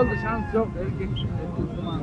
Oldu, şans yok. Erkek zaman.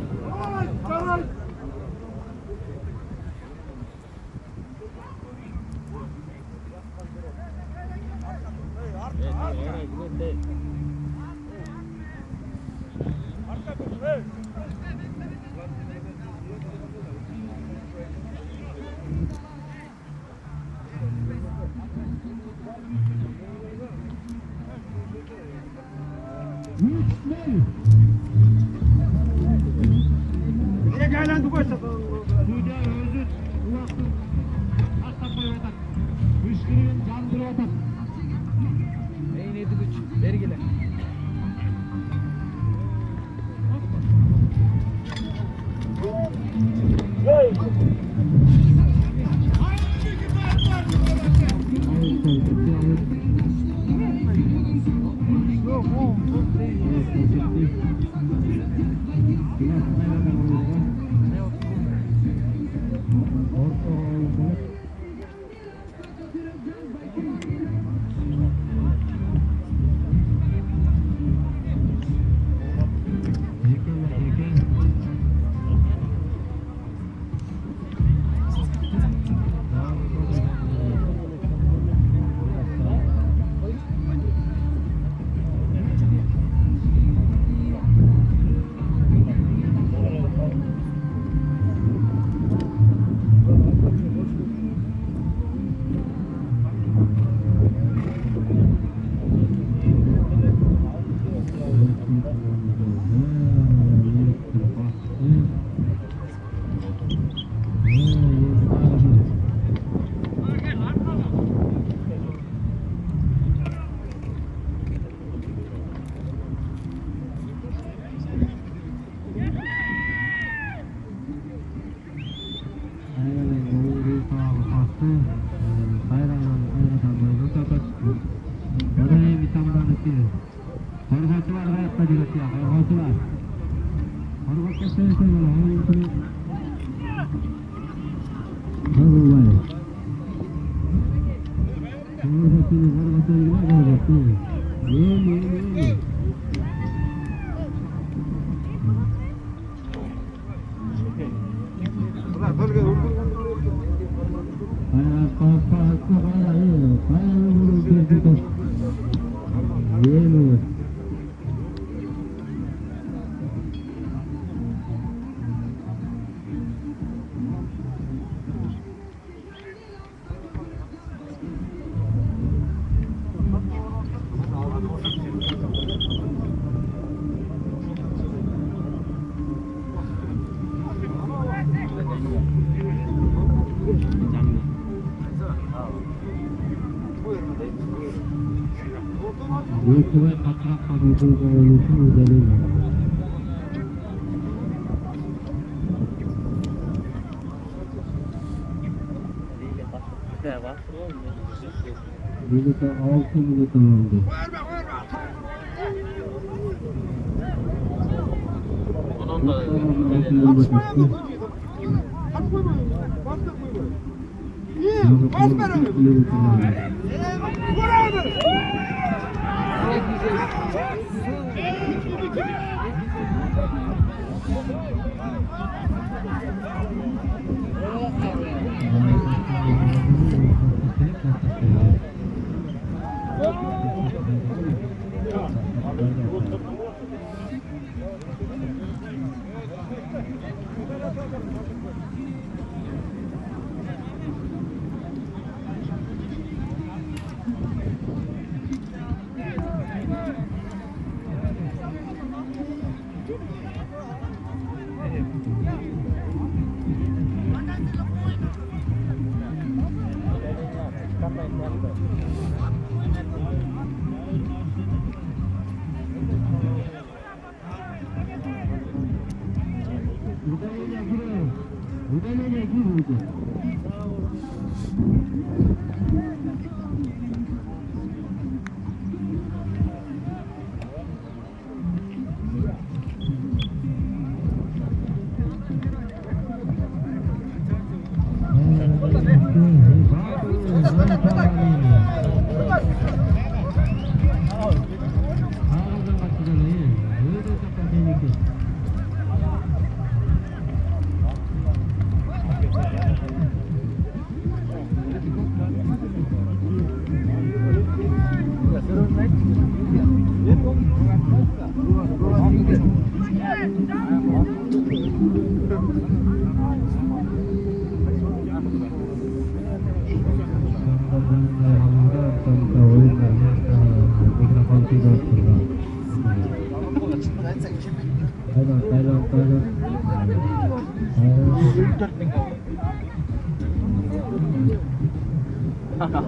Aylandı koysa. Suyda özü ulaştı. Hasta koyuyorlar. Kışkırığın candırıyorlar. Neyin edi güç? Vergile. ekibay qattiqroq qilib o'ylashni o'ylayman. Minutda 6 minut oldu. Onun da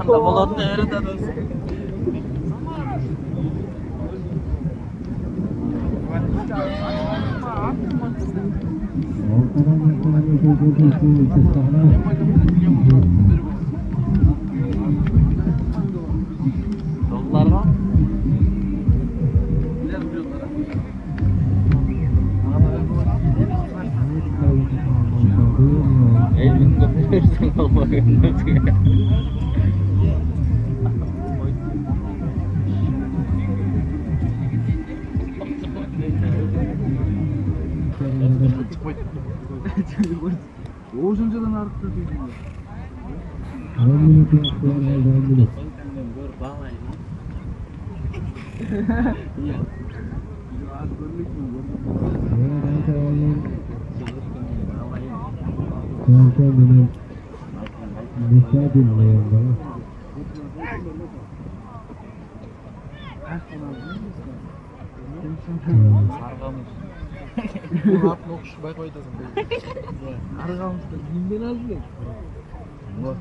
anda bolotni yerida do'st. Dollarga Oğuzuncadan arttı dedi. 10 minut yaptı, 10 minut. Iya. Kanka benim müsaade dinleyin bana. Murat Nokşbay koydasın. Arkamızda kimden aldı? Bak.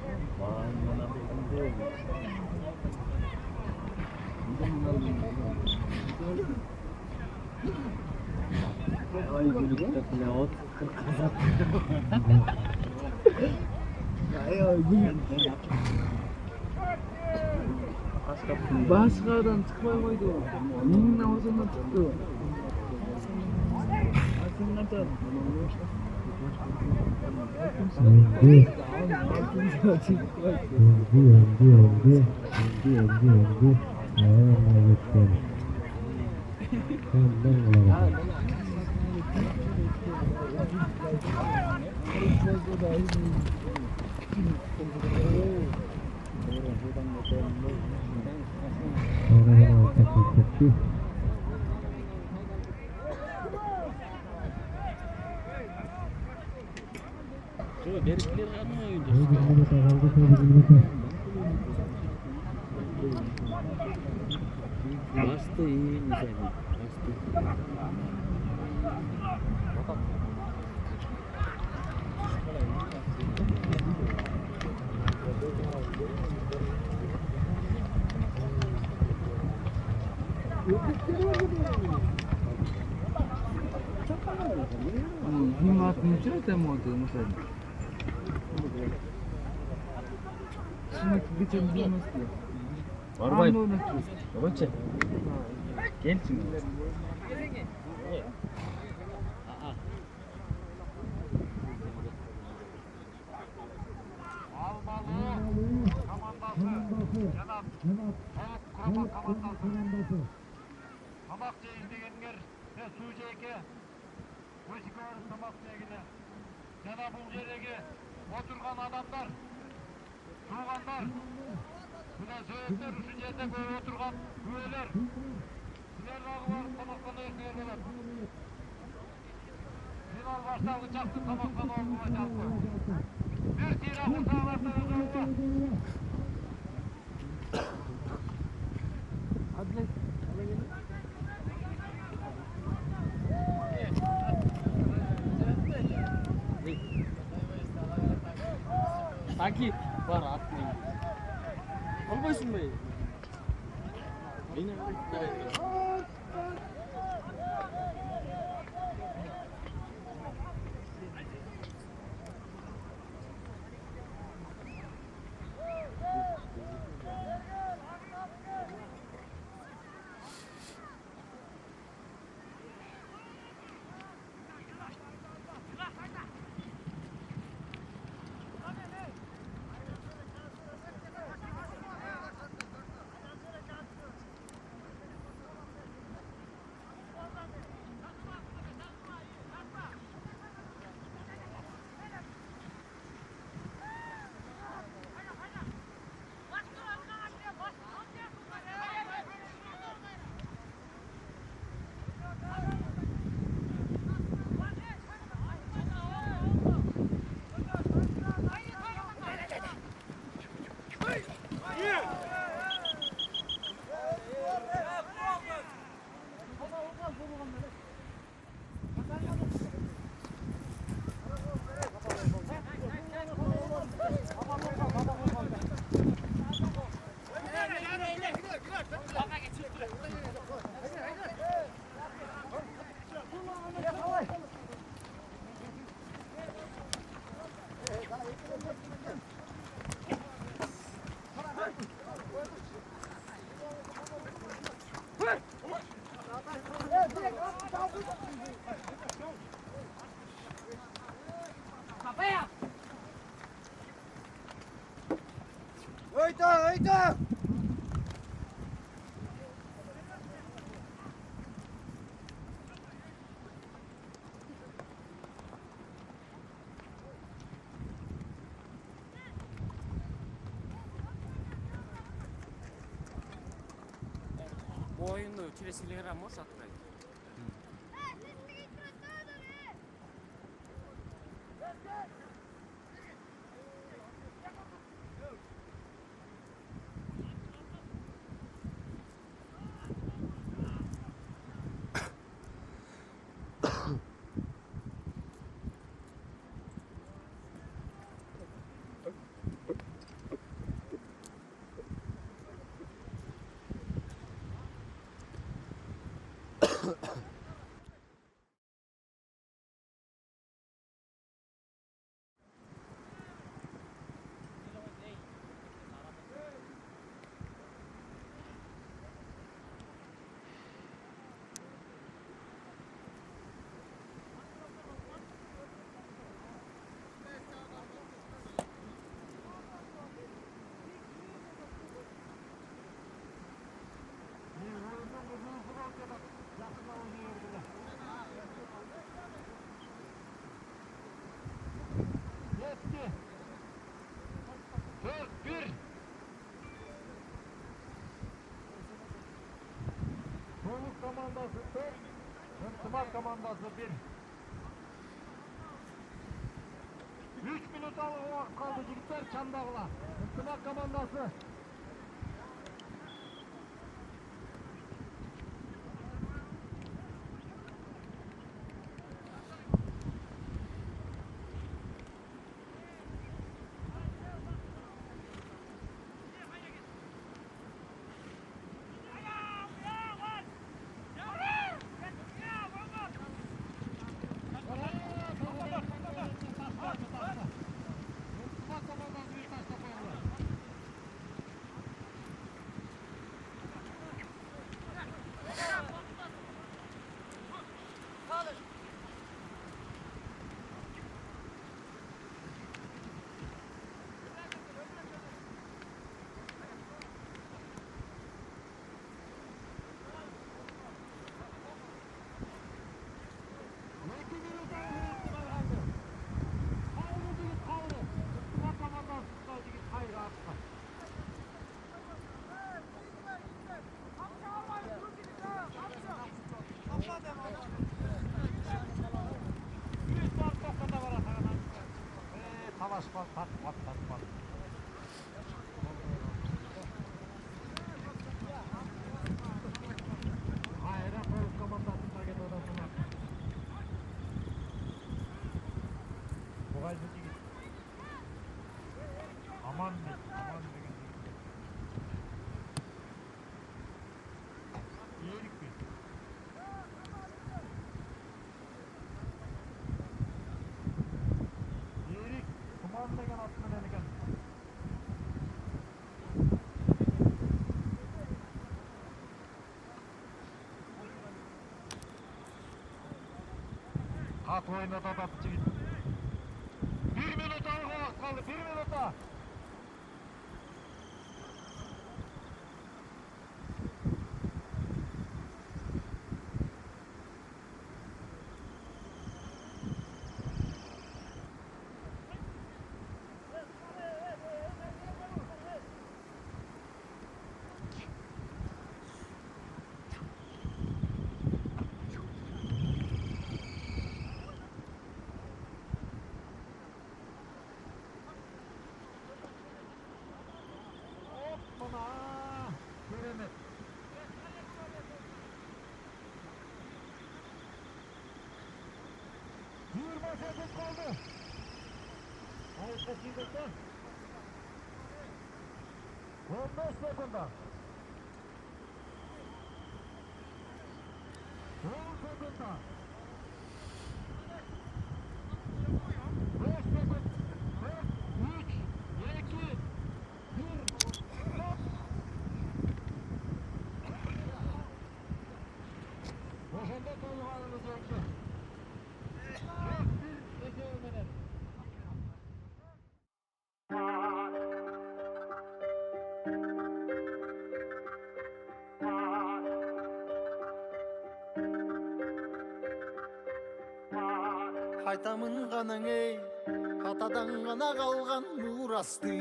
Ay gülükte pilot. Ay gülük. Başka adam çıkmay koydu. Neyin namazından çıktı. Aslında Bastı iyi mesela. Внимательно темото, мисля. Şimdi geçen bir nasıl? Барбай. Anlı nasıl? Babacı. Gel şimdi. Тамақ жейін дегендер, су жейке, өсікі барып тамақ жегені. Жана бұл жердегі отырған адамдар, туғандар, мына сөйеттер үшін жерде көп отырған үелер, сілер дағы барып тамақтан өсілер болады. Мен ал баштағы жақсы тамақтан олғыма жалпы. Bir tira kurtarlarsa özellikle. Taki var atmayın. Olmasın bey. Yine Haydi! Bu oyunu çilesilere moş atmayın. Yetti. 4-1. Soğuk komandası 4. Hırtımak komandası 1. 3 minut vakit kaldı çocuklar Çandağla. Hırtımak komandası. Taşma, takma. Hayra polis komandasına git odasına. Buğay bizi git. Aman be, aman be. İyilik mi? İyilik, kuman degen atma denigen. At oyuna da tatlı git. 1 minut kaldı, 1 minuta. Hoppana! Göremet. Yirmi sekiz kaldı. Hayır kaçırdıkta. 15 sekunda. 10 sekunda. 5 sekund. 4, 3, 2, 1. Boşanda tolğanınız yoktu. Yok bir eke ömeler. Айтамын ғанаң ей, атадан ғана қалған мурасты.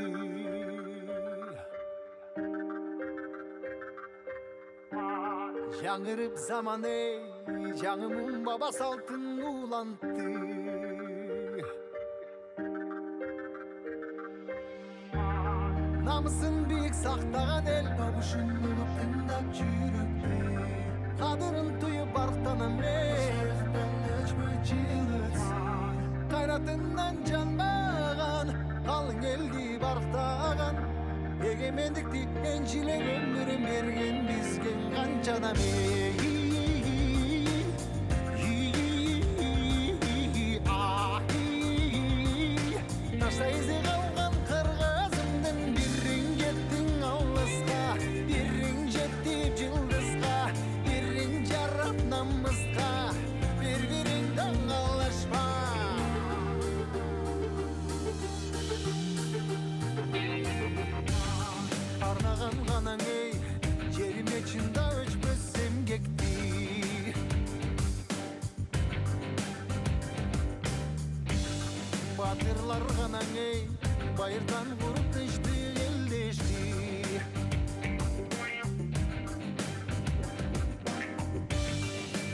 Жаңырып заман ей, жаңымын баба салтын улантты. Намысын биік сақтаған ел, табышын ұлып тыңдап жүректе. Қадырын түйіп арықтанам ей, қайратынан жанбаған, қалың елді барықтаған. Егемендікті еншілеп өмірін берген бізген қанша адам Ташта ізі қалған қырғызымдың бірін кеттің алысқа, бірін жеттіп жылдызға, бірін жарап намысқа, бір-біріңді аңғалашпа. Арнаған ғанаң ей, жеріме чында өчпөс эмгекти. Батырлар ғанаң ей, байырдан ғұрып тышты елдешти.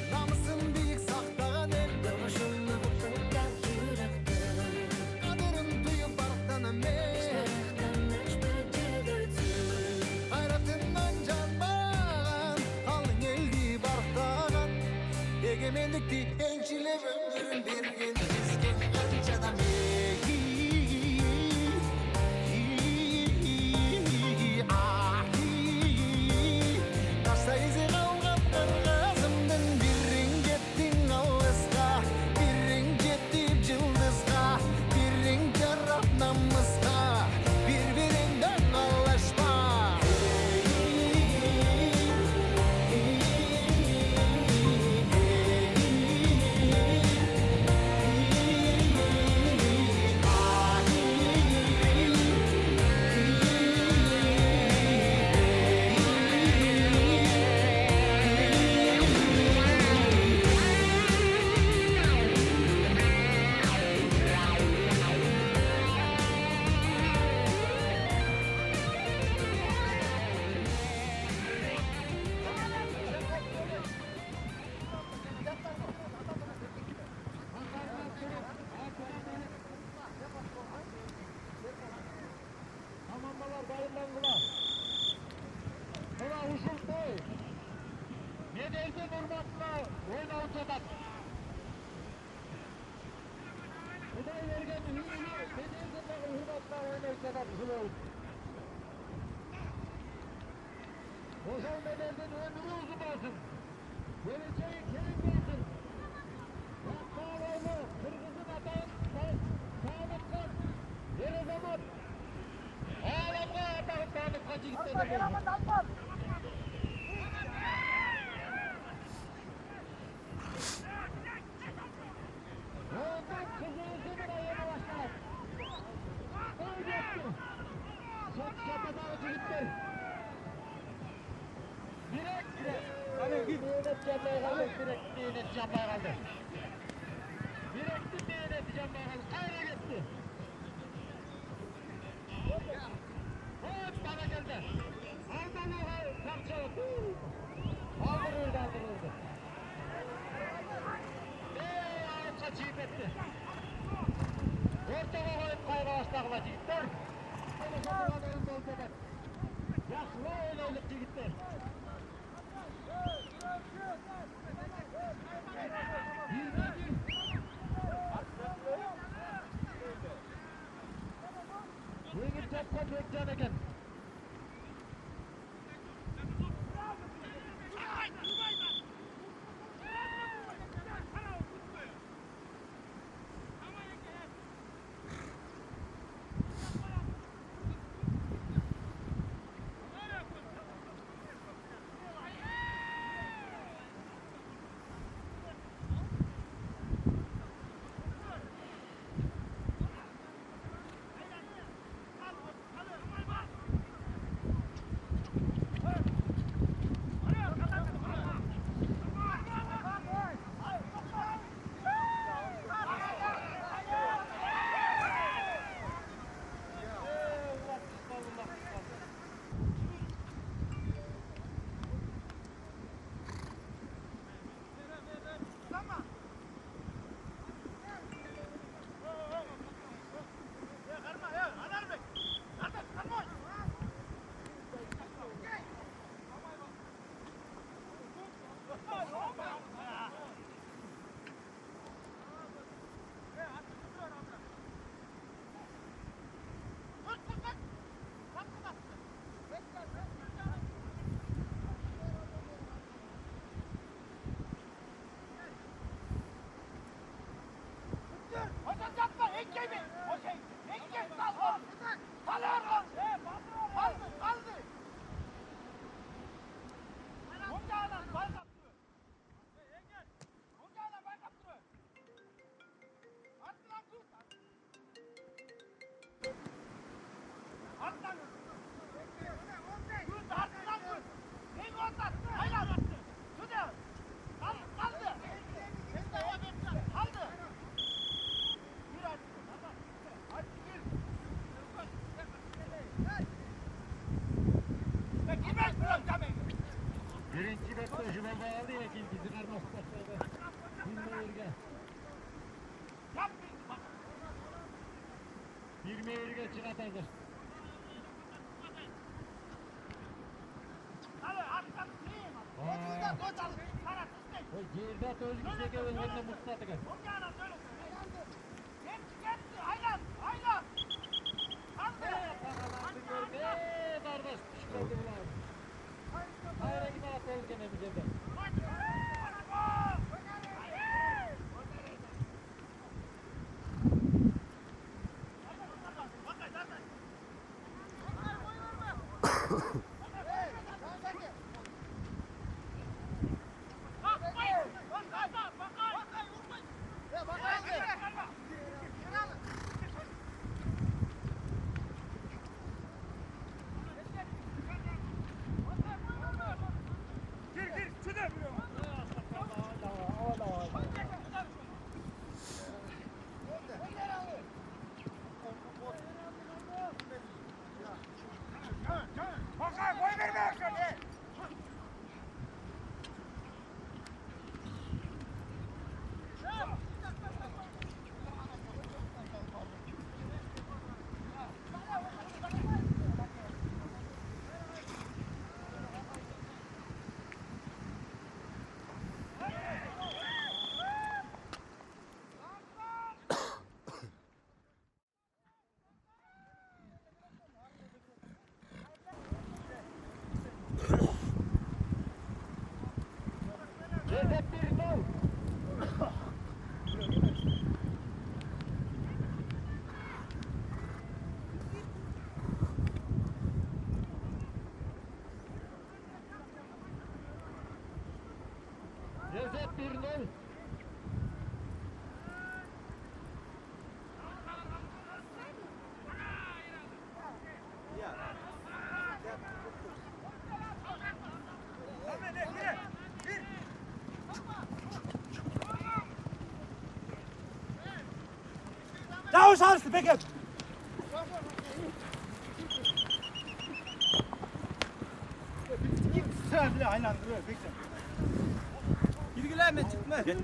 Намысын биік сақтаған ел, қадырын түйіп арықтанам ей. Қайратынан жанбаған, қалың елді барықтаған. Егемендікті еншілеп өмірін берген бізген қанша адам Ташта ізі қалған қырғызымдың бірін кеттің алысқа, бірін жеттіп жылдызға, бірін жарап намысқа, бір-біріңді аңғалашпа. Kırlangılar. Buna uşul boy. Medelden urmatla oynayıp satat. Kuday vergen hüyünü medelden urmatla oynayıp satat. Ozan bedelden ömrü uzun olsun. Geleceği kerim olsun. Yakkaloğlu, Kırgız'ın atan, Tanıkkan, Yere zaman. Ağlamğa atan Tanıkkan çigitleri olsun. Ondan kızınızı bile yeni başlar. Öyle yaptı. Çatıdağı çigitler. Direkt değnet yapmaya kaldı. Direkt değnet yapmaya kaldı. Direkti değnet yapmaya kaldı. Kayra gitti. Hop bana geldi. Aldalığı parçaladı. Aldırıldı. Ağaçça çiğip etti. Ortaga koyup kayra başlağıla çiğitler. Hadi sokulanların doldu. Yaşlı öyleylik çiğitler. Yengil çapka bekleyen eken. Birinci bekle Jümel'de aldı ya ikincisi karmas başladı. Bilmeyirge. Bilmeyirge çıkart hazır. Girdat özgüçteki önlerine musladı gel. Kardeş çıkardı bulan. Hayra gibi at özgene bir cebe. Bakay Yavaş ağrısı Bekem. Sen bile aynı anda böyle bekle. İlgilenme çıkma. Gel.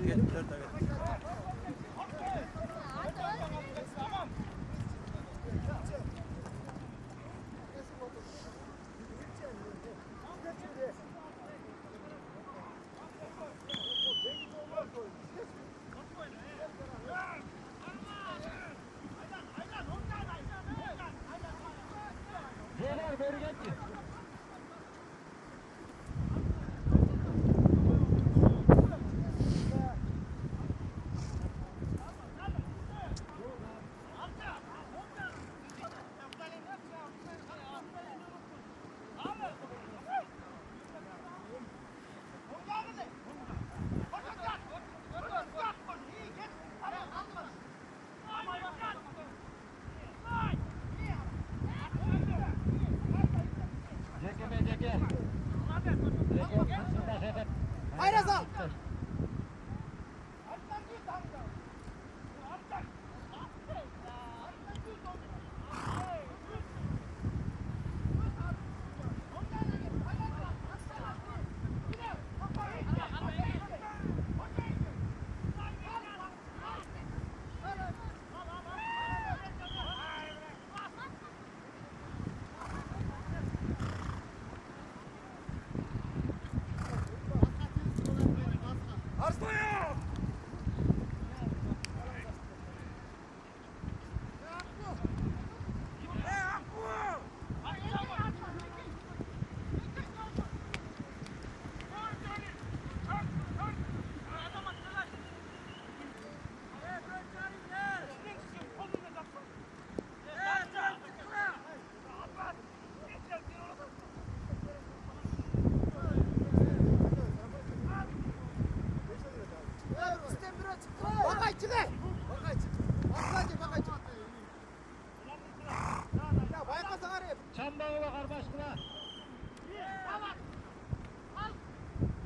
Çambağa bakar başkına.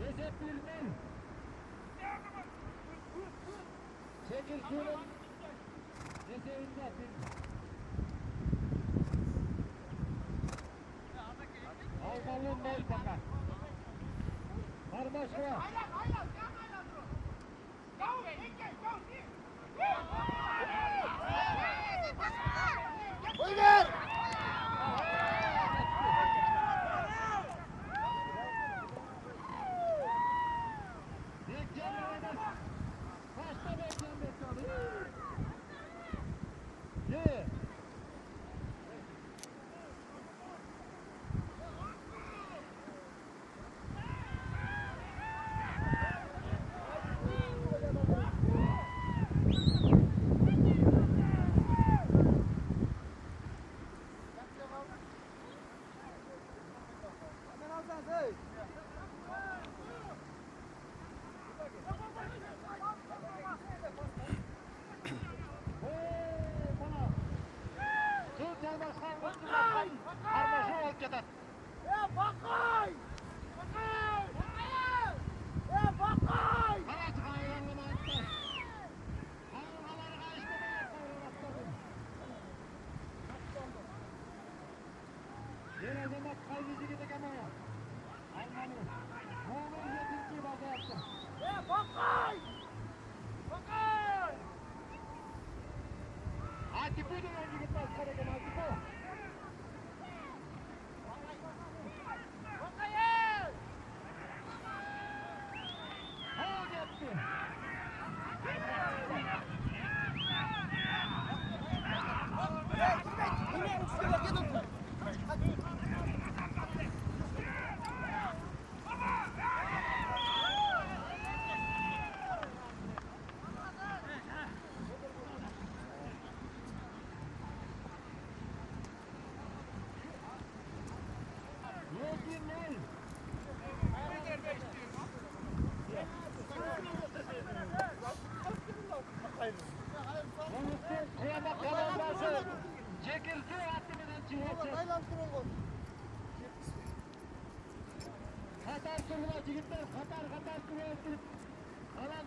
Recep Bilmin. Çekil suyun. Recep'inde bir. Almalın değil fakat. Var başkına. Oynar! Qatar turlar yigitlar, qatar turib. Alan.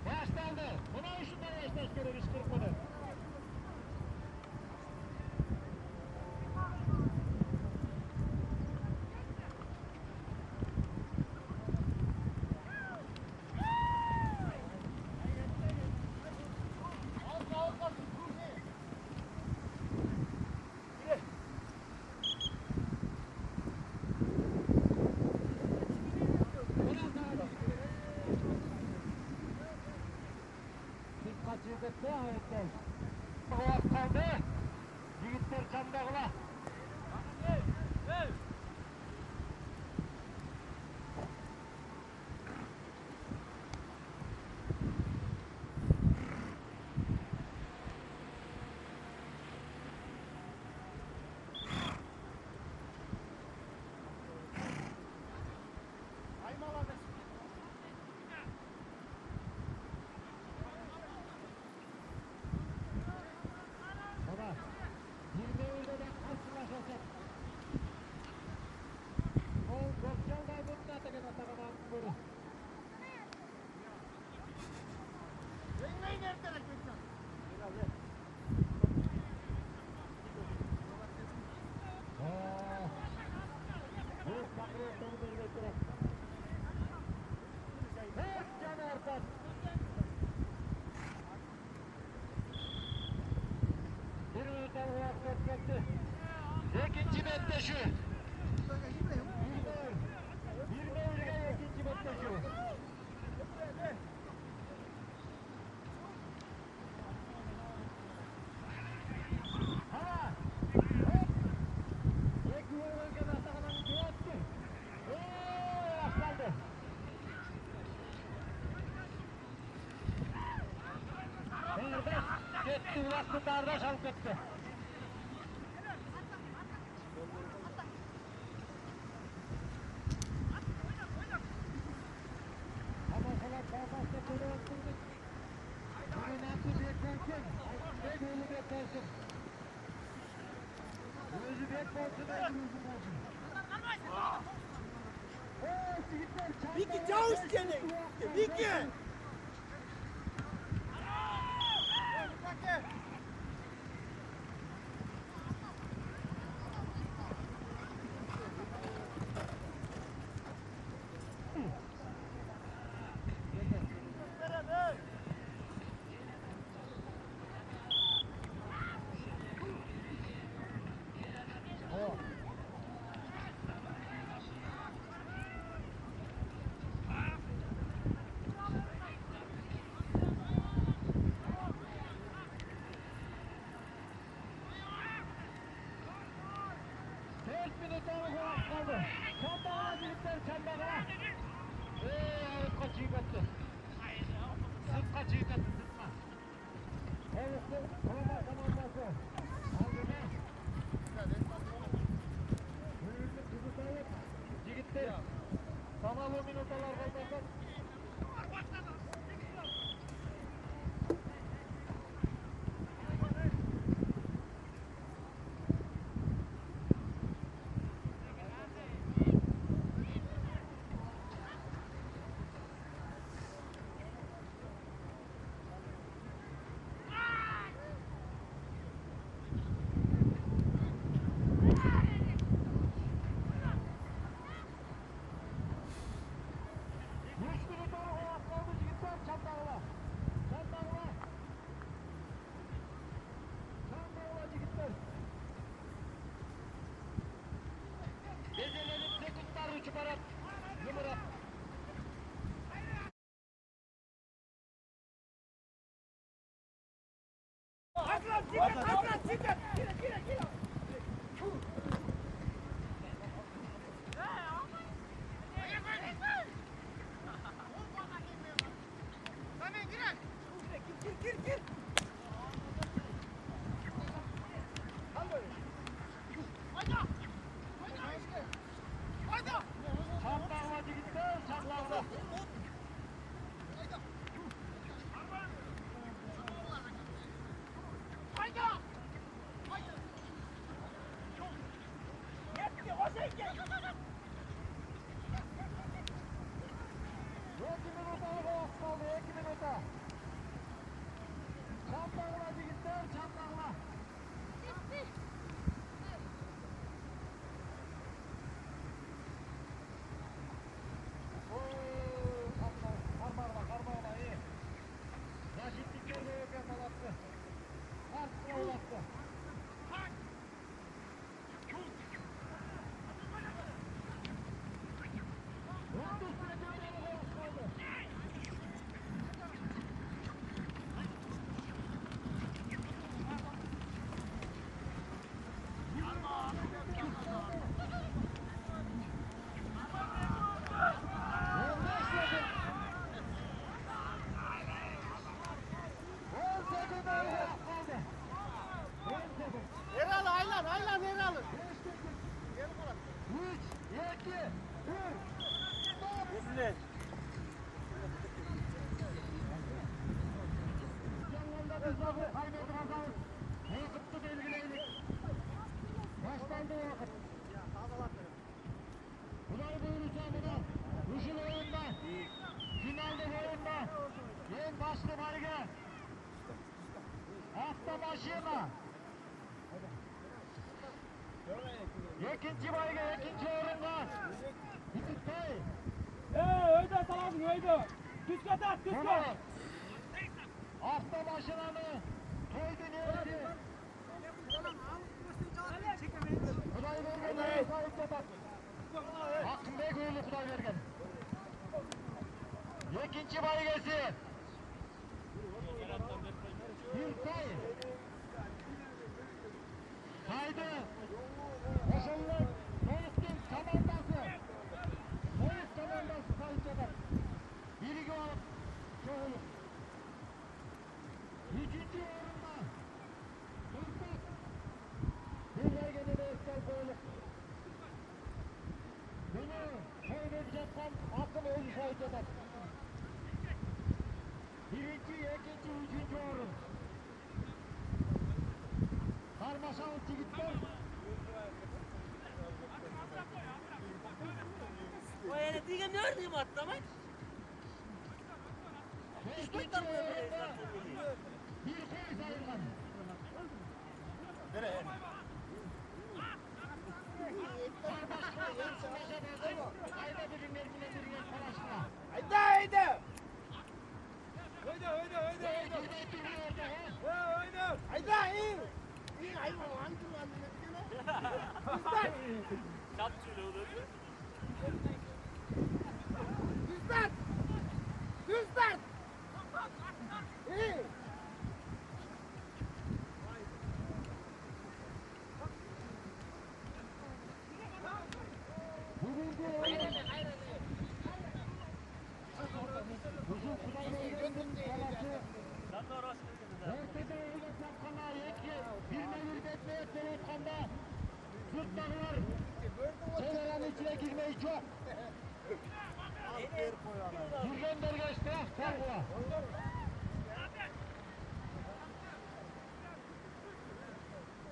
Başlandı. Buna işinden eşleş göre kışkırtmadı. Kaldı. Yigitler çandağına. İkinci betteşi. Bir mevliye ikinci betteşi. Ha! Hop! Tek yuvaya atağından döndü. Başlandı. Kardeş gitti, ulaştı kardeş alıp gitti. Вики, чао стены! Вики! Sanalı minutalar kaldı. Geceleri sekundlar çıkarak numara. Çapla havacı gitti, çapla havacı. Başıyla. İkinci bayga, ikinci orunga. Hüsnütay. Öyle salam, öyle. Düz katat, düz Bunu kat. hafta başılanı toydu niyeti. Kuday vergen, sahip yatak. Hakkın Bey Gürlü Kuday vergen. İkinci baygası. Hüsnütay. Haydi. Koşullar. Soğuk'un komandası. Soğuk komandası sahip yatak. Biri gol. Soğuk. Üçüncü orunda. Fırsat. Bir belgede de estel koyuluk. Bunu kaybedeceksen hakkın oyun sahip yatak. Birinci, ikinci, üçüncü orun. Karmaşalı çigitler. O yani diye ne ördüğüm atlamak? Beşinci orunda bir koy sayılgan. Ayda birin merkine birine savaşma. Haydi haydi. Haydi haydi haydi haydi. Haydi iyi. İyi hayvan hangi malını Düzler. Düzler. Düzler. İyi. Ortada oynatmak kana yeki birine bir bekleyip telefonda tutmaklar. Çevrenin içine girmeyi çok. Gürgenderge straf targıla.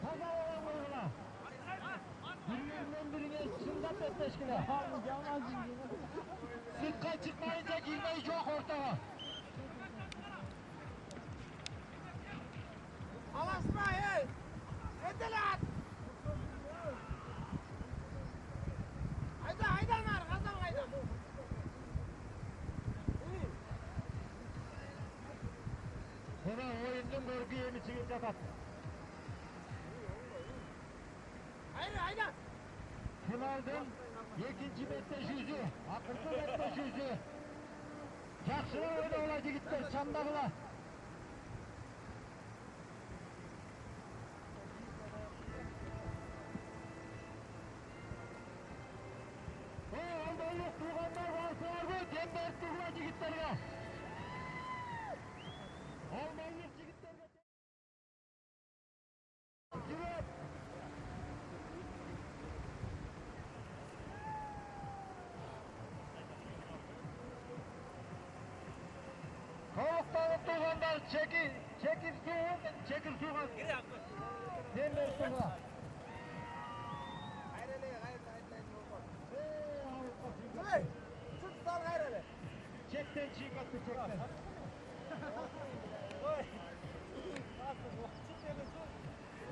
Kaza olan uygula. Birilerinden birine şındat et teşkile. Sıkka çıkmayınca girmeyi çok ortaya. Alasma hey. Edelat. Haydi haydi anar kazan haydi. İyi. Buna oyunun görgü yemi çıkınca bak. Haydi haydi. Finalden ikinci bekleş yüzü, akıllı bekleş yüzü. Yaxşılar öyle olacak gitler, çandağılar. Aldaylıq tuğanlar varsalar bu, demberk tuğulacı gitlerine. Aldaylıq jigitlerine. Jigit. Soğuktalık tuğanlar çekir tuğan. Demberk tuğan. Hey. Tut sal gayrı. Çekten çıkattı çekten.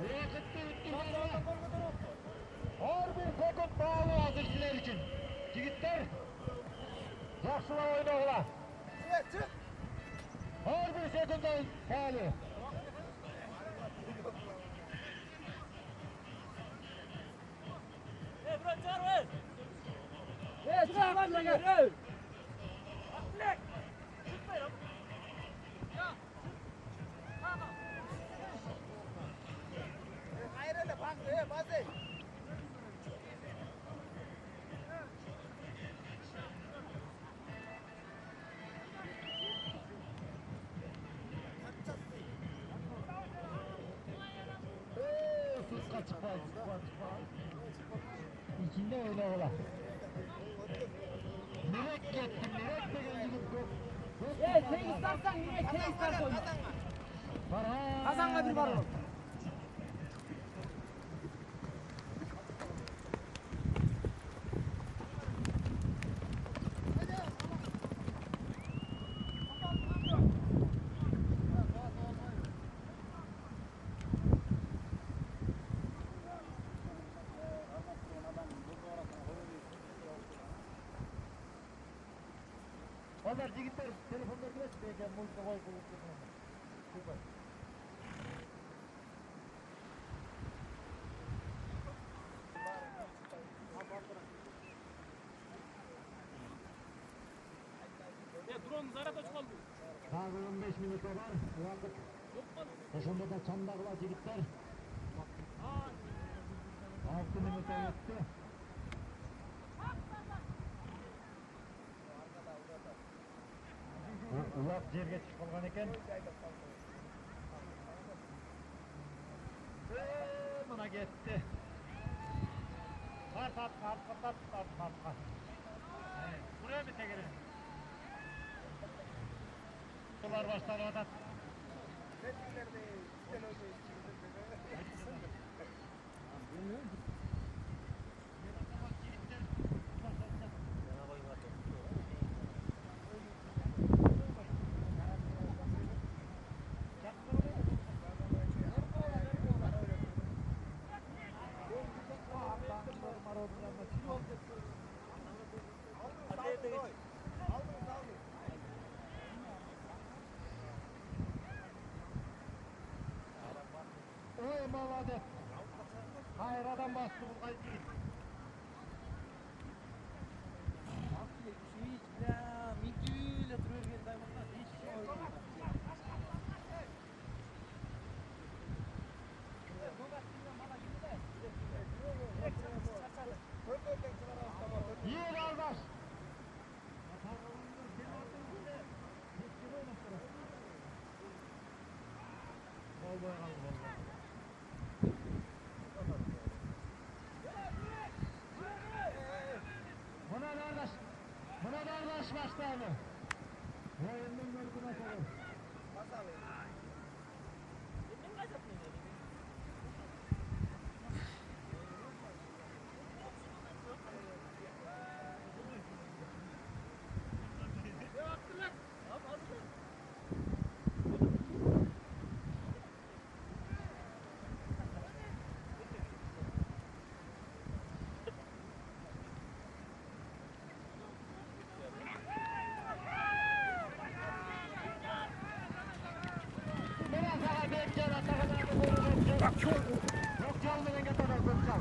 Vakıttı Her bir sekund bağlı hazır sizler için. Çigitler. Yaxşıla oyna ola. Evet çık. Her bir sekund bağlı. Evet, sıra var lan gel. Gayrı bak bazı. Sıska çıkma. İçinde oyna ola. Direkt gitti, direkt de geldi. Evet, sen istersen yine sen istersen oyna. Kazanma bir var oğlum. Балдар жигиттер телефондар келет экен музыка коюп коюп. Дронunu зарада çıkalım. Дагы 15 минут бар. Убакыт. Ошондо да чандагыла жигиттер. 6 минут өттү. Улак жерге чыгып калган экен. Мына кетти. Тарт. Бурaya mı tegere? Bunlar başları atat. Ой, молодец. Hayradan bastı bu kaydı. Yiğit Albaş. Bol boy kaldı. Buna kardeş başlarını. Oyunun mülküne sorun. Yok çalmadan getirdim kumsal.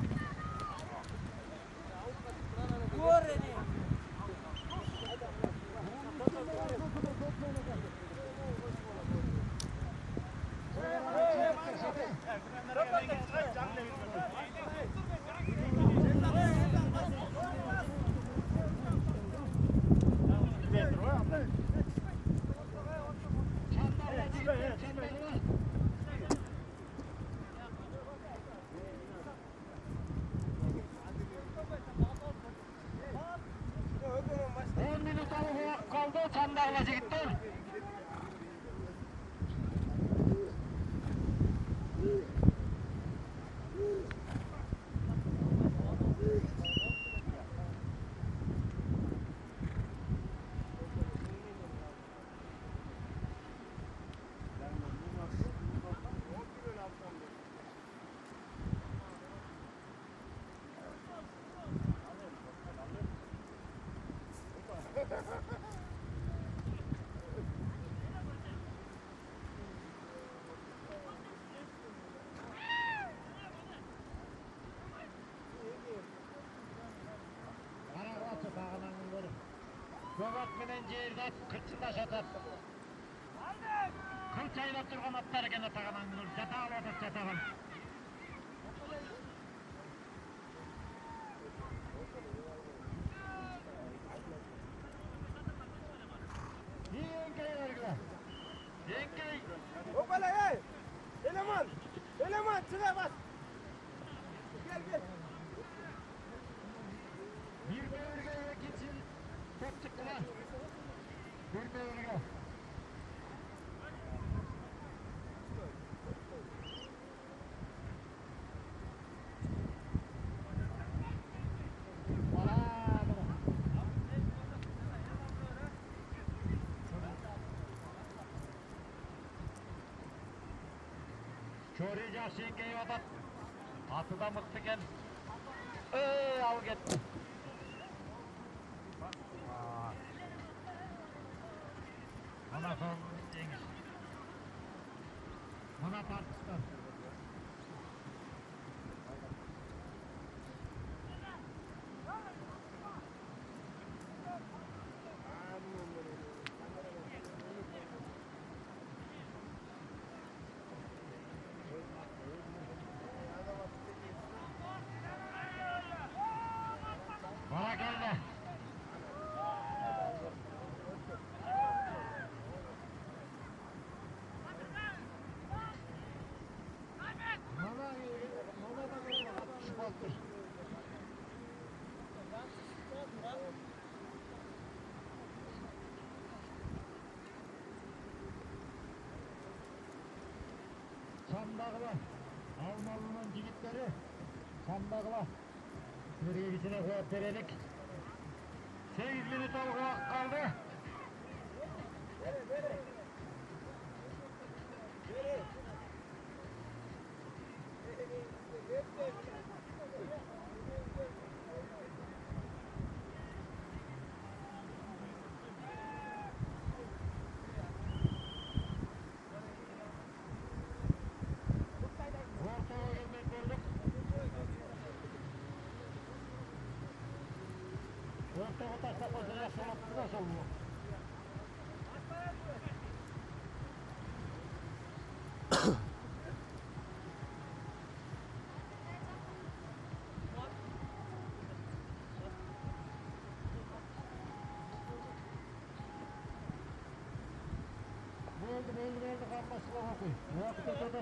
Kaldı çandağla jigitler. Göbek menen жерде кырчындаш атат. Кылч айлап турган аттар экен атаганан жата алып атат жатаган. Еңкей бергиле. Еңкей. Опала, ey! Eleman, çıra bas. Gel. Bir bölge geçin. Top çıktılar. Bir bölge. Çori Jaşenge'yi atat. Atı da mıktı gel. Al gitti. sonuncu yengiz. Buna tartıştılar. Bana geldi. Sandağla, Almalı'nın yigitleri, Sandağla, Suriye'sine koyup verelik. 8 minut kaldı. Ortaya gelmek olduk. Ortaya taşla koşacak solatlı da sollu. Oldu kalmasına bakın. Vakit ötede.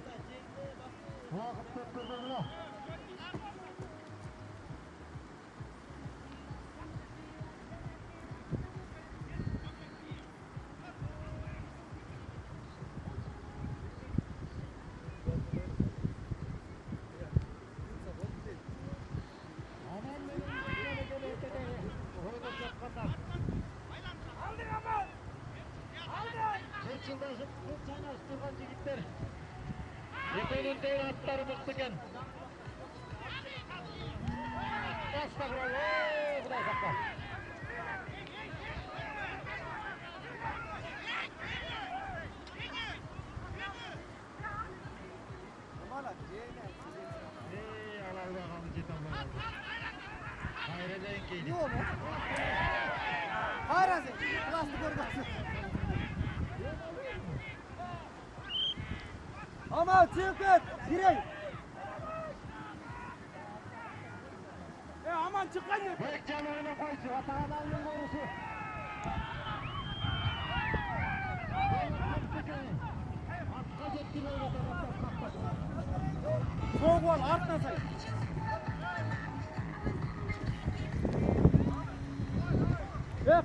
Vakit ötede ne? Aman benim ötede. Oyunu yapmadan. Çırçıldan zıplık sana ısırgan yigitler. Yepenin değil atları mıktıken. Estağfurullah. Bu da sakla. Allah'ım cidden bana. Hayredeyin keydi. Yok mu? Hayır azı. Plastik orgasın. Ama çıkın. Girey. Aman çıkın. Bekcan oyuna koysun. Atakan'ın korusu. Atkaç ettin öyle taraftan. Soğuk ol. Artma say.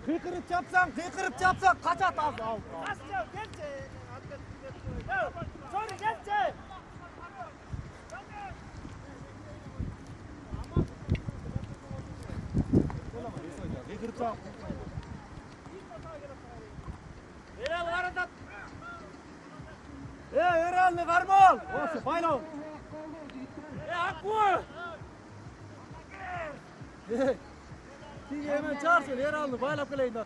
Kıykırıp yapsan kaç at az al. Kaçacağım geçe. Sonra geçe. Kıykırıp yap. Erel arada. Erel ne karmal? Olsun bayram. Akbu. Şimdi hemen çağırsın Erel'ini bayram kılayın da.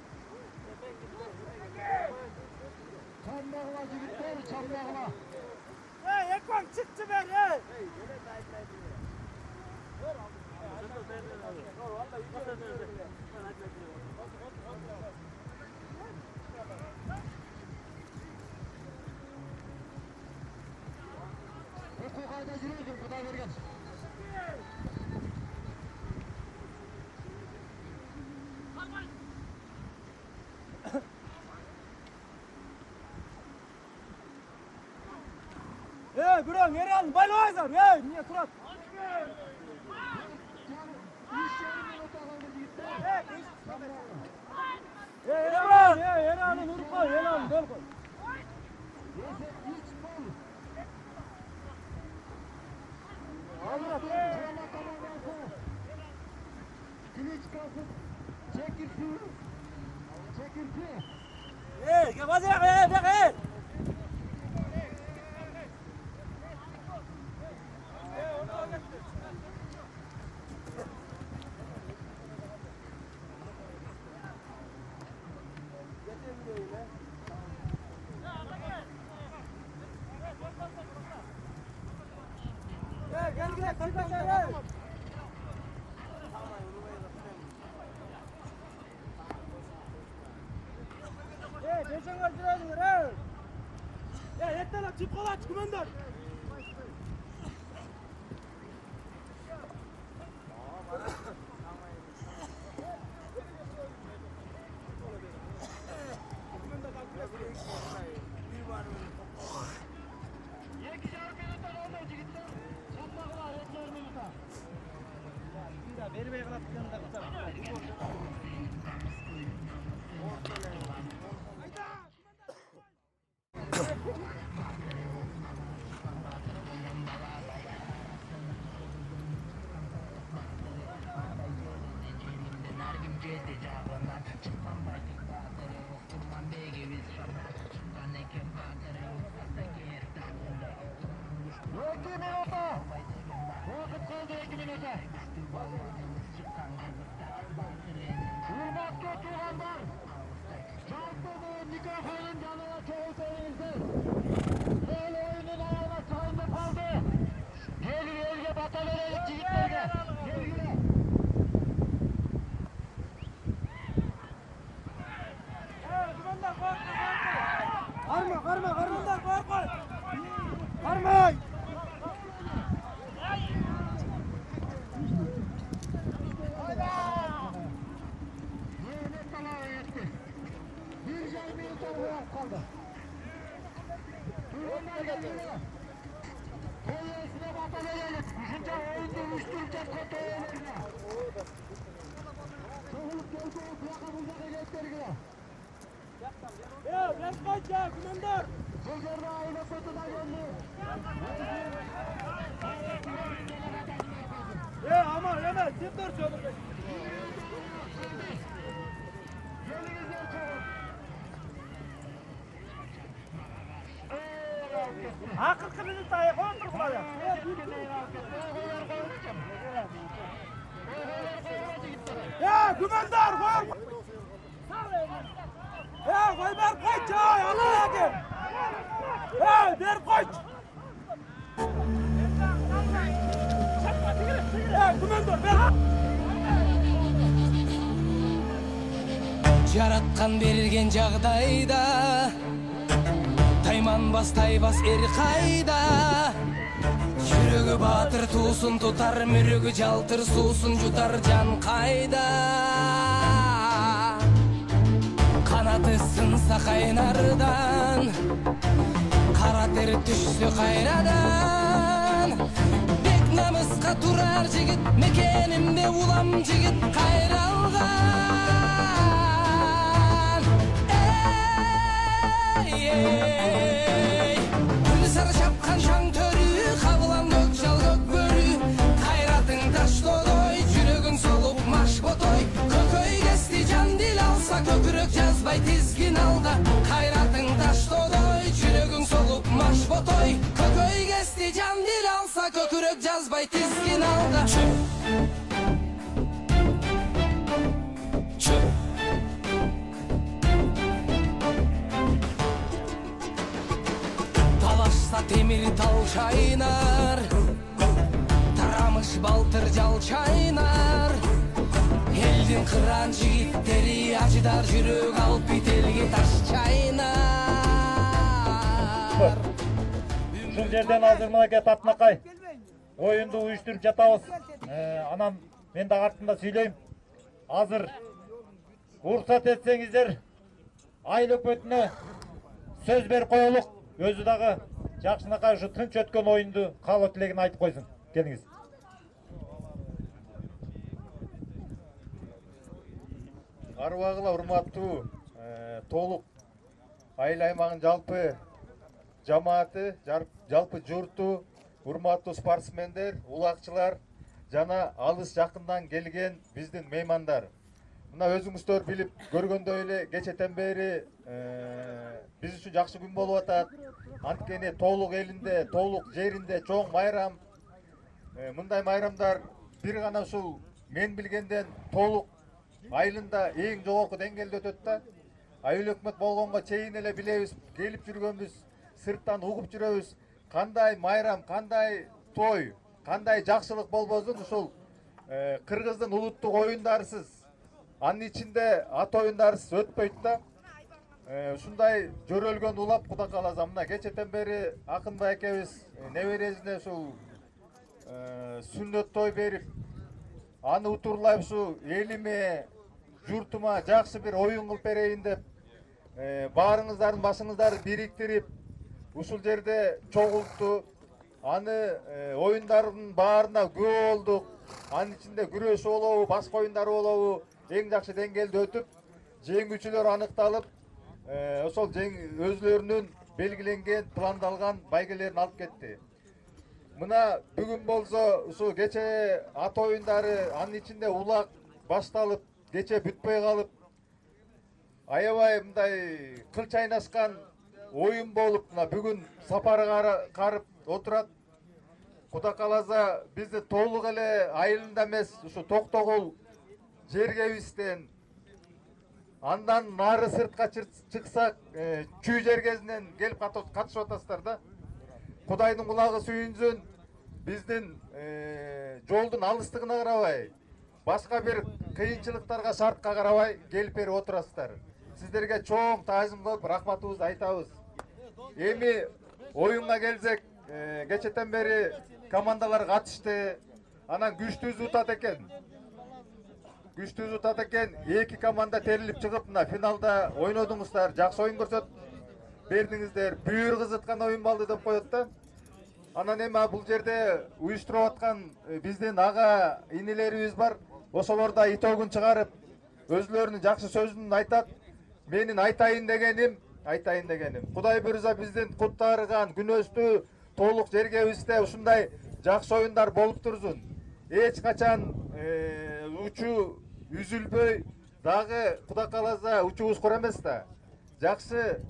Çambağla yigitler, çambağla. Ekvan çıktı ben. Hukuk ayda yürüyorsun, bu da vergen. Bırak Erel bayram ayzar. Niye surat? Erel'in vur koy, Erel'in döl koy. Kılıç kalkıp çekirsin. Çekirsin. Gel vaziyet gel. Beşingar jirasыңар, ертелеп чип калат, күмөндөр. Бербей калат Aman hemen tip dur şöyle. Akıl kılını sayı kontur kulağına. Ya kumandar koy. Ya koy ver koy çay Allah ki. Ya ver koy. Ya kumandar ver. Жараткан берилген жагдайда тайманбас тайбас эр кайда жүрөгү баатыр туусун тутар мүрөгү жалтыр суусун жутар жан кайда канаты сынса кайнардан кара тер түшсө кайрадан бек намыска турар жигит мекенимде улам жигит кайралган Күні сары шапқан шаң төрі Қабылан көк жал көк бөрі Қайратың таш додой Жүрегің солып маш ботой Көкөй кесті жан дил алса Көкірек жазбай тізгін алда Қайратың таш додой Жүрегің солып маш ботой Көкөй кесті жан дил алса Көкірек жазбай тізгін алда Темир тал чайнар Тарамыш балтыр жал чайнар Элдин кыран жигиттери ажыдар жүрөк алып бителге таш чайнар Ушул жерден азыр мынакей Татынакай оюнду уюштуруп жатабыз. Анан мен да артында сүйлөйм. Азыр уруксат этсеңиздер айыл өкмөтүнө сөз берип коелук. Өзү дагы жакшынакай ушу тынч өткөн оюнду каалоо тилегин айтып койсун. Келиңиз. Арыбагыла урматтуу толук айыл аймагынын жалпы жамааты, жалпы журту, урматтуу спортсмендер, улакчылар жана алыс жакындан келген биздин меймандар. Мына өзүңүздөр билип көргөндөй эле кечетен бери биз үчүн жакшы күн болуп атат. Анткени толук элинде, толук жеринде чоң майрам. Мындай майрамдар бир гана ушул мен билгенден толук айылында эң жогорку деңгээлде өтөт да. Айыл өкмөт болгонго чейин эле билебиз, келип жүргөнбүз, сырттан угуп жүрөбүз. Кандай майрам, кандай той, кандай жакшылык болбосун ушул кыргыздын улуттук оюндарысыз, анын ичинде ат оюндарысыз өтпөйт да. ушундай жөрөлгөн улап Куда кааласа мына кечетен бери Акынбай экебиз небересине ушул сүннөт той берип, аны утурлай ушу элиме, журтума жакшы бир оюн кылып берейин деп баарыңыздардын башыңыздарды бириктирип, ушул жерде чогултту. Аны оюндардын баарына күбө болдук. Анын ичинде күрөш болобу, башка оюндар болобу, эң жакшы деңгээлде өтүп, жеңүүчүлөр аныкталып, ошол өзлөрүнүн белгиленген, пландалган байгелерин алып кетти. Мына бүгүн болсо ушу кече ат оюндары, анын ичинде улак башталып, кече бүтпөй калып, аябай мындай кыл чайнашкан оюн болуп, мына бүгүн сапары карып отурат. Куда кааласа бизди толук эле айылында эмес, ушу Токтогул жергебизден, андан нары сыртка чыксак, Чүй жергесинен келип катышып атасыздар да. Кудайдын кулагы сүйүнсүн, биздин жолдун алыстыгына карабай, башка бир кыйынчылыктарга, шартка карабай келип берип отурасыздар. Сиздерге чоң таазим кылып рахматыбызды айтабыз. Эми оюнга келсек, кечетен бери командалар катышты, анан күчтүү утат экен. Күчтүү утат экен, 2 команда терилип чыгып, мына финалда ойнодуңуздар, жакшы оюн көрсөт бердиңиздер, бүйүр кызыткан оюн болду деп коет да. Анан эми бул жерде уюштуруп аткан биздин ага инелерибиз бар. Ошолор да итогун чыгарып, өзлөрүнүн жакшы сөзүн айтат. Менин айтайын дегеним, Кудай буйруса биздин куттарган күнөстүү толук жергебизде ушундай жакшы оюндар болуп турсун. Эч качан учуу үзүлбөй, дагы Куда кааласа учубуз кура эмес да. Жакшы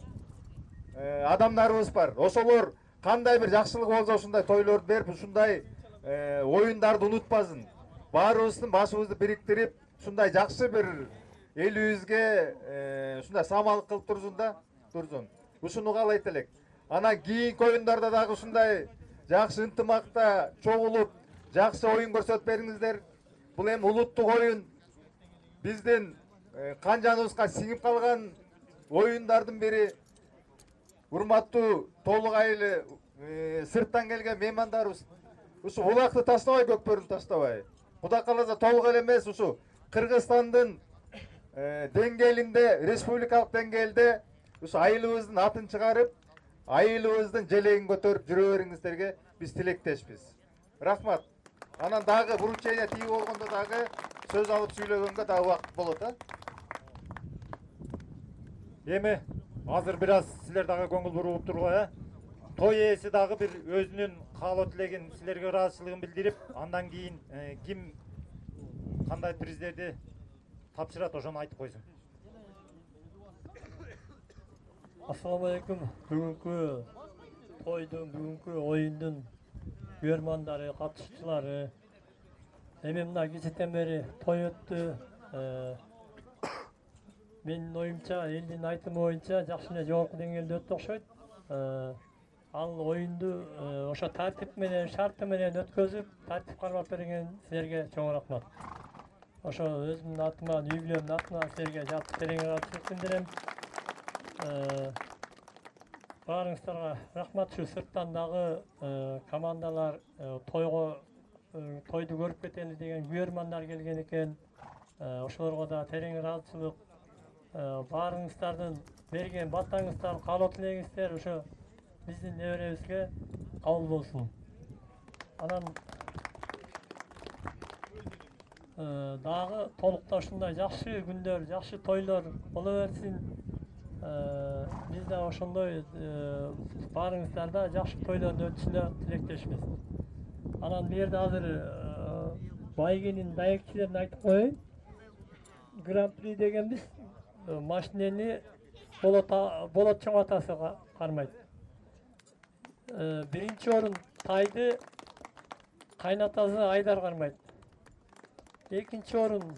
адамдарыбыз бар. Ошолор кандай бир жакшылык болсо ушундай тойлорду берип, ушундай оюндарды унутпасын. Баарыбыздын башыбызды бириктирип, ушундай жакшы бир элибизге ушундай самалык кылып турсун да, турсун. Ушуну каалайт элек. Анан кийинки оюндарда дагы ушундай жакшы ынтымакта чогулуп, жакшы оюн көрсөтүп бериңиздер. Бул эми улуттук оюн, биздин канжаныбызга сиңип калган оюндардын бири. Урматтуу толук айылы сырттан келген меймандарыбыз, ушу улакты таштабай, көкбөрүлдү таштабай. Куда кааласа толук эле эмес, ушу Кыргызстандын деңгээлинде, республикалык деңгээлде ушу айылыбыздын атын чыгарып, айылыбыздын желегин көтөрүп жүрө бериңиздерге биз тилектешпиз. Рахмат. Анан дагы вручение тийип болгондо дагы сөз алып сүйлөгөнгө дагы убакыт болот, а? Эми азыр бир аз силер дагы көңүл буруп тургула, той ээси дагы бир өзүнүн каалоо тилегин силерге ыраазычылыгын билдирип, андан кийин ким кандай приздерди тапшырат ошону айтып койсун. Ассаламу алейкум. Бүгүнкү тойдун, бүгүнкү оюндун көрмандары, катышчылары, эми мына кечетен бери той өттү. Менин оюмча, элдин айтымы боюнча жакшы эле жогорку деңгээлде өттү окшойт. Ал оюнду ошо тартип менен, шарты менен өткөзүп, тартип кармап берген силерге чоң рахмат. Ошо өзүмдүн атыма, үй бүлөмдүн атына силерге жалпы терең ыраазычылык билдирем. Баарыңыздарга рахмат. Шу сырттан дагы командалар тойду көрүп кетели деген күйөрмандар келген экен. Ошолорго да терең ыраазычылык. Баарыңыздардын берген батаңыздар, каалоо тилегиңиздер ошо биздин неберебизге кабыл болсун. Анан дагы толукта ушундай жакшы күндөр, жакшы тойлор боло берсин. Биз да ошондой баарыңыздарда жакшы тойлорду өтүшүнө тилектешпиз. Анан бу жерде азыр байгенин даекчилерин айтып коеюн. Гран-при дегенбиз машинени болот чоң атасы кармайт. Биринчи орун тайды кайнатасы Айдар кармайт. Экинчи орун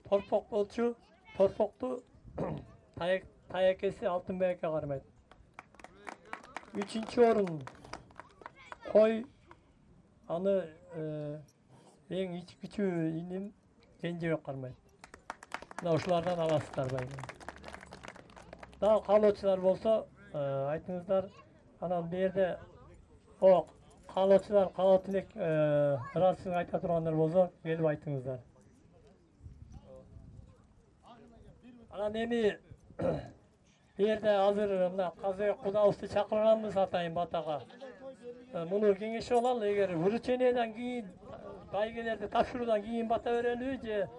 Торпок болчу, Торпокту таякеси Алтынбек ака кармайт. Үчүнчү орун Кой, аны эң кичүү иним Кенжебек кармайт. Мына ушулардан аласыздар байгени. Dağ kalotçular bolsa aytыңыздар. Анан bu yerде o kalotçular kalotulek rahatsızlık ayta turгандар bolsa gelip aytыңыздар. Анан эми bu yerде азыр мына казак кудабызды чакырганбыз атайын батага. Муну кеңешип алалы, эгер врученияден кийин байгелерди тапшыруудан кийин бата берелиби же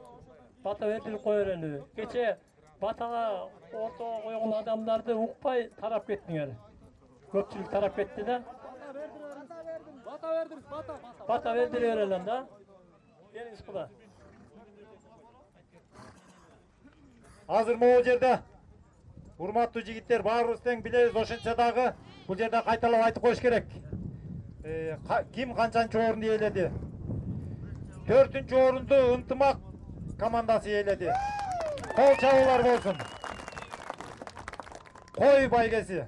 бата бердирип кое берелиби? Кече батага ортого койгон адамдарды укпай тарап кеттиңер. Көпчүлүк тарап кетти да. Бата бердире берелем да. Келиңиз кула. Азыр могул жерде урматтуу жигиттер, баарыбыз тең билебиз, ошентсе дагы бул жерде кайталап айтып коюш керек. Ким канчанчы орунду ээледи? 4-нчү орунду Ынтымак командасы ээледи. Кол чабуулар болсун. Кой байгеси.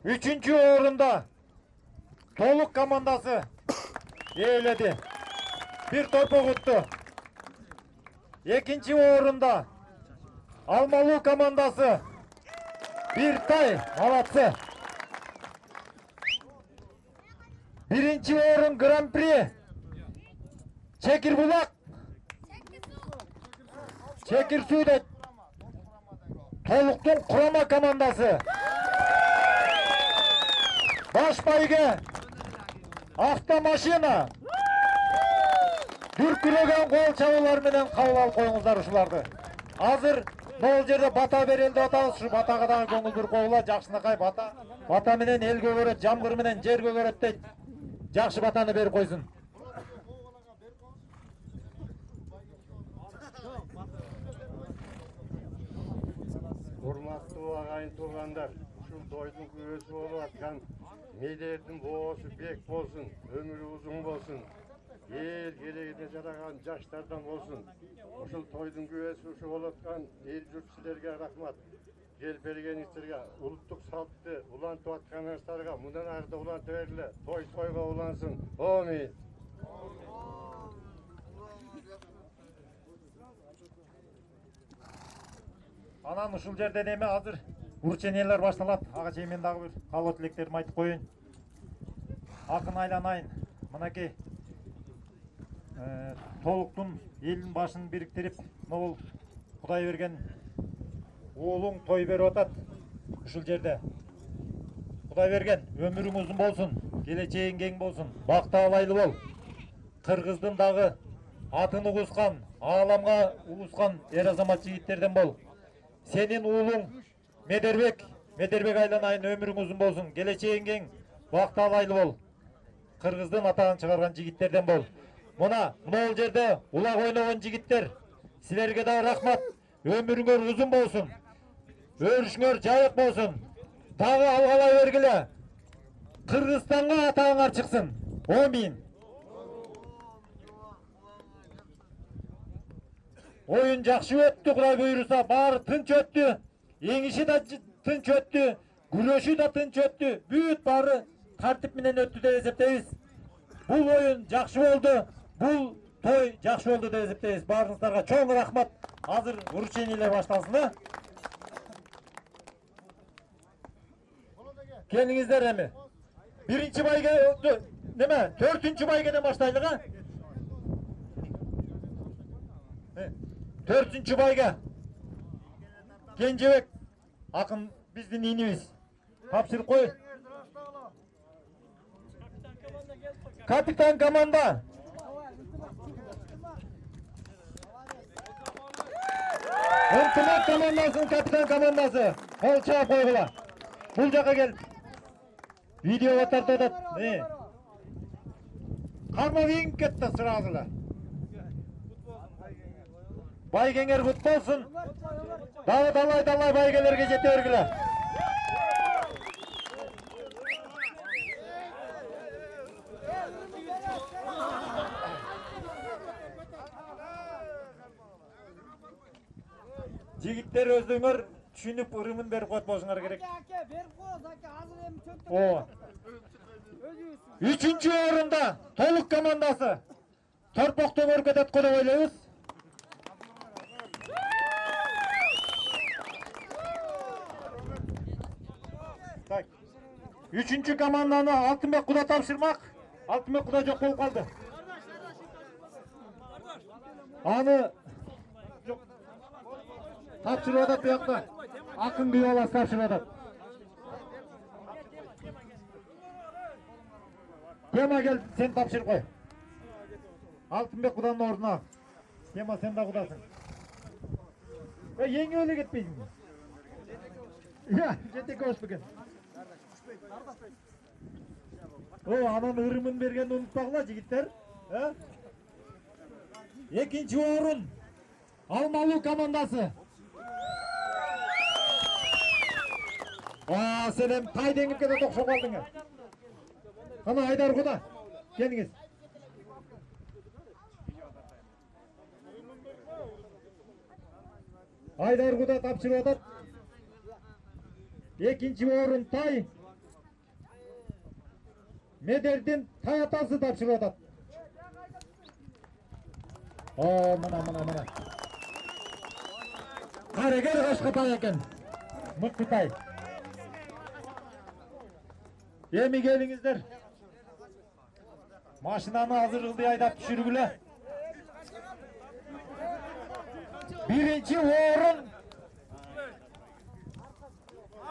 3-нчү орунда Толук командасы ээледи. Бир топок утту. 2-нчи орунда Алмалуу командасы бир тай, молодцы. 1-нчи орун гран-при Чекирбулак. Чекирсууда Толуктун курама командасы. Баш байге автомашина. Дүркүрөгөн кол чабуулар менен кабыл алып коюңуздар ушуларды. Азыр могул жерде бата берилди атабыз. Ушу батага дагы көңүл буруп койгула. Жакшынакай бата. Бата менен эл көгөрөт, жамгыр менен жер көгөрөт дейт. Жакшы батаны берип койсун. Урматтуу агайын туугандар, ушул тойдун күбөсү болуп аткан мейдердин боосу бек болсун, өмүрү узун болсун, эл келегине жараган жаштардан болсун. Ушул тойдун күбөсү ушу болуп аткан эл журт силерге рахмат. Келип бергениңиздерге, улуттук салтты улантып атканыңыздарга мындан ары да уланта бергиле. Той тойго улансын. Амин. Анан ушул жерден эми азыр вручениялар башталат. Ага чейин мен дагы бир каалоо тилектеримди айтып коеюн. Акын айланайын. Мынакей Толуктун элдин башын бириктирип, могул Кудай берген уулуң той берип атат. Ушул жерде Кудай берген өмүрүң узун болсун, келечегиң кең болсун, бакталайлы бол. Кыргыздын дагы атын угускан, ааламга угускан эр азамат жигиттерден бол. Сенин уулуң Медербек айланайын, өмүрүң узун болсун, келечегиң кең, бакталайлы бол. Кыргыздын атагын чыгарган жигиттерден бол. Мына могул жерде улак ойногон жигиттер, силерге да рахмат. Өмүрүңөр узун болсун. Өрүшүңөр жайык болсун. Дагы алгалай бергиле. Кыргызстанга атагыңар чыксын. Амин. Oyun жакшы өттү, Кудай буйруса, баары тынч өттү. Эңиши да тынч өттү, күрөшү да тынч өттү. Бүт баары тартип менен өттү деп эсептейбиз. Бул oyun жакшы болду. Бул той жакшы болду деп эсептейбиз. Баарыңыздарга чоң рахмат. Азыр вручениялар башталсын. Келиңиздер эми. 1-нчи байге неме? 4-нчү байгеден баштайлыга? 4-нчү байга Кенжебек акын биздин инибиз. Тапшырып кой. Капитан команда. Ынтымак командасынын капитан командасы. Кол чаап койгула. Бул жака кел. Видеого тартып атат. Кармап иңип кетти сразу эле. Байгеңер кут болсун. Дагы далай байгелерге жете бергиле. Жигиттер өздөрүңөр түшүнүп ырымын берип коет болушуңар керек. Аке, берип коебуз аке, азыр эми чөктүрүп. О. 3-нчү орунда Толук командасы торпоктон өркөтөт деп ойлойбуз. Так. Üçüncü komandаны Алтынбек Куда тапшырмак. Алтынбек Куда жок болуп калды. Аны жок. Тапшырып атат буякта. Акын күйөө баласы тапшырып атат. Тема кел, сен тапшырып кой. Алтынбек Куданын ордуна. Тема сен да Кудасың. Ең өлі кетпейсің. Жетеке hoş бекен. Анан ырымын бергенди унутпагыла жигиттер. Экинчи орун Алмалуу командасы. Сен эми тай деңипке да токшоп калдыңар. Ана Айдар Куда, келиңиз. Айдар Куда тапшырып атат. Экинчи орун тай. Медердин тай атасы тапшырып атат. Мына. Карегер кашка тай экен. Мыкты тай. Эми келиңиздер. Машинаны азыр ылдый айдап түшүргүлө. Биринчи орун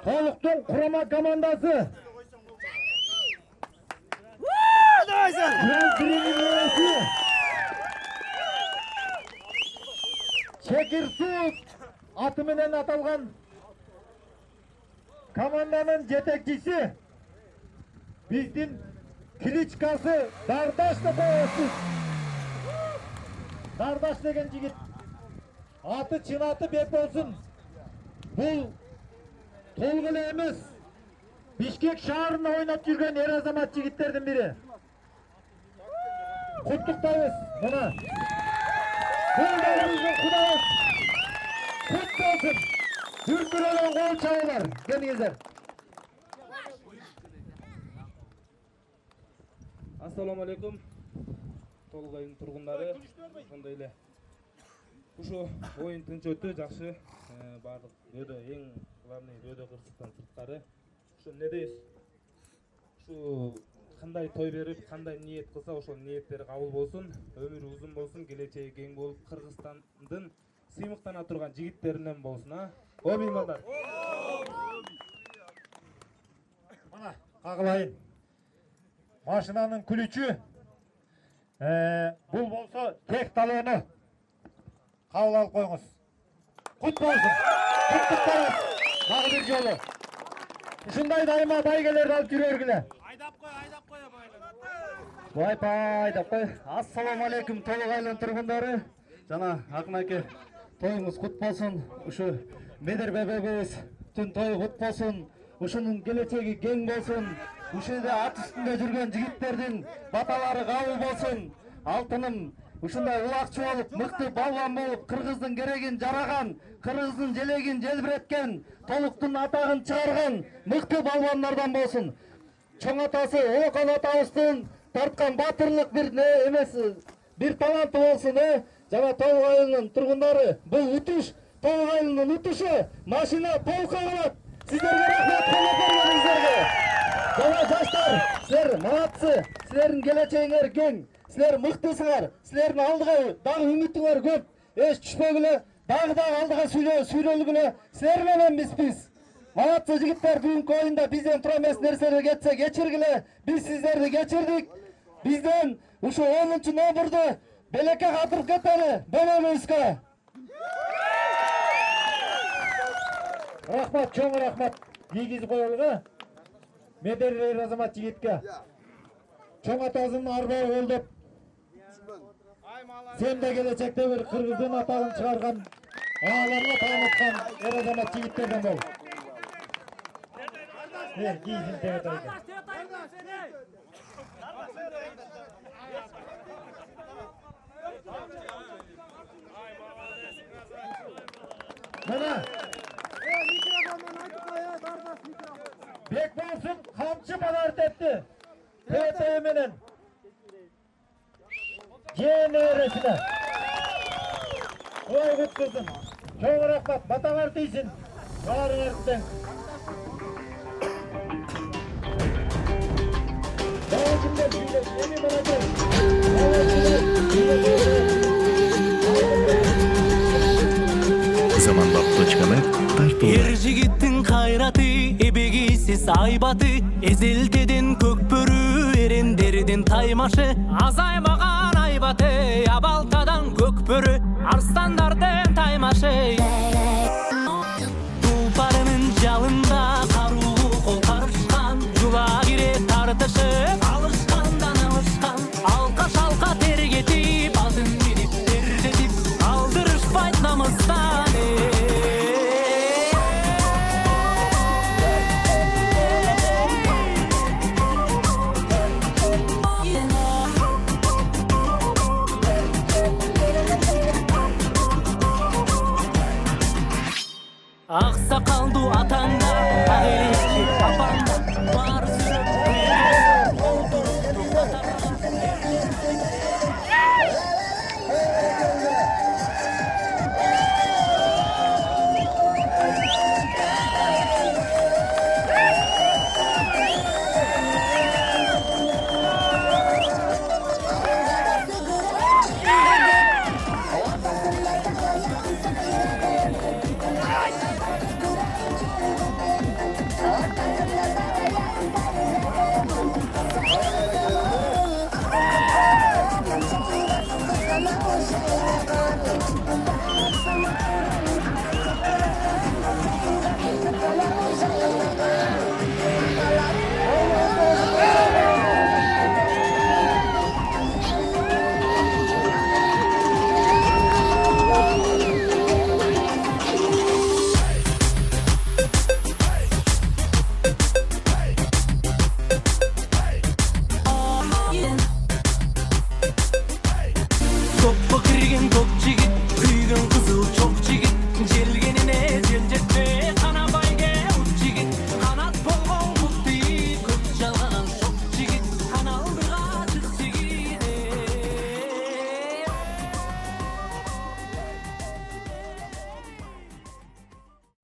Толуктун курама командасы. Чекирсук аты менен аталган команданын жетекчиси биздин кличкасы Дардаш деп коесуз. Дардаш деген жигит. Аты чын аты бек болсун. Бул толук эле эмес. Бишкек шаарында ойноп жүргөн эр азамат жигиттердин бири. Куттуктайбыз. Мына. Бул да биздин кудабыз. Кут болсун. Дүркүрөлгөн кол чабуулар. Келиңиздер. Ассаламу алейкум. Толук айдын тургундары, ошондой эле. Ушу оюн тынч өттү, жакшы. Баардык дөдө эң главный дөдө кырсыктан сырткары. Ушу эмне дейбиз? Ушу кандай той берип, кандай ниет кылса, ошол ниеттери кабыл болсун, өмүрү узун болсун, келечеги кең болуп, Кыргызстандын сыймыктана турган жигиттеринен болсун, а? Меймандар. Мына кагылайын. Машинанын күлүчү бул болсо тек талоону кабыл алып коюңуз. Кут болсун. Куттуктайбыз. Дагы бир жолу. Ушундай дайыма байгелерди алып жүргүлө. Айдап кой Бай айдап кой. Ассаламу алейкум толук айылдын тургундары. Жана Акын аке, тоюңуз кут болсун. Ушу Медер бебебиздин тою кут болсун. Ушунун келечеги кең болсун. Ушунда ат үстүндө жүргөн жигиттердин баталары кабыл болсун. Алтыным ушундай улакчы болуп, мыкты балбан болуп, Кыргыздын керегин жараган, Кыргыздын желегин желбиреткен, Толуктун атагын чыгарган мыкты балбандардан болсун. Чоң атасы Олокон атабыздын тарткан батырлык бир эмес, бир таланты болсун, Жана Толук айылынын тургундары, бул утуш, Толук айылынын утушу, машина полка болот. Сиздерге рахмат, колдоп бергениңиздерге. Жана жаштар, силер малатсы, силердин келечегиңер кең, силер мыктысыңар, силердин алдыга дагы үмүтүңөр көп. Эч түшпөгүлө, дагы алдыга сүйлөлгүлө, силер менен биз. Малатсы жигиттер, бүгүнкү оюнда бизден тура эмес нерселер кетсе кечиргиле. Биз сиздерди кечирдик. Бизден ушу 10-ноябрда белекке катырып кетели, бөлөбүзгө. Рахмат, чоң рахмат. Кийгизип коелуга. Медер азамат жигитке. Чоң атасын арбай колдоп. Сен де келечекте бир Кыргыздын атагын чыгарган, ааларга тааныткан эр азамат жигиттерден бол. Кийсин деп атайын. Мына бек болсун камчы бадарт этти. ТТ менен женересине. Ой куттусун. Чоң рахмат, батаңар тийсин. Баарыңар тең. Заманбап.нет тартуы. Ер жигиттин кайраты, эбегейсиз айбаты, эзелтеден көкбөрү, эрендердин таймашы, азаймаган айбаты, абалтадан көкбөрү, арстандардын таймашы. Тулпарынын жалында каруу кол карышкан, жула кире тартышып, алышкандан алышкан, алка шалка тергетип, алдын минип тердетип, алдырышпайт намыстан. Аксакалдуу атаңда, агелешчи апаңда, бар сүрөп олтуруп